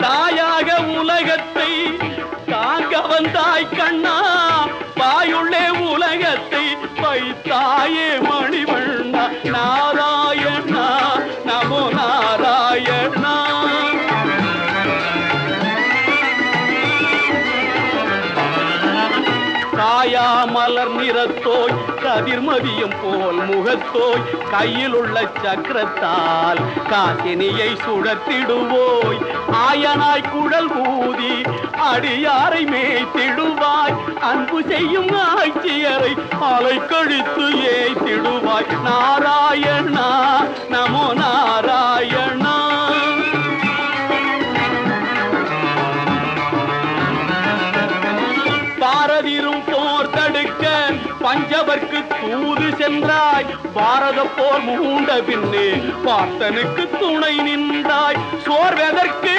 தாயாக உலகத்தை தாங்க வந்தாய் கண்ணா, பாயுள்ளே உலகத்தை வைத்தாயே மணிவண்ணா. நாராயணா நமோ நாராயணா. காயா மலர் நிறத்தோய் கதிர்மதியம் போல் முகத்தோய், கையில் உள்ள சக்கரத்தால் காசினியை சுழத்திடுவோய். ஆயனாய் குழல் ஊதி அடியாரை மேய்த்திடுவாய், அன்பு செய்யும் ஆட்சியரை அலை கழித்து ஏய்த்திடுவாய். நாராயணா நமோ நாராயணா. பாரதிரும் போர் தடுக்க பஞ்சவர்க்கு தூது சென்றாய், பாரத போர் மூண்ட பின்னே பார்த்தனுக்கு துணை நின்றாய். சோர்வெதற்கு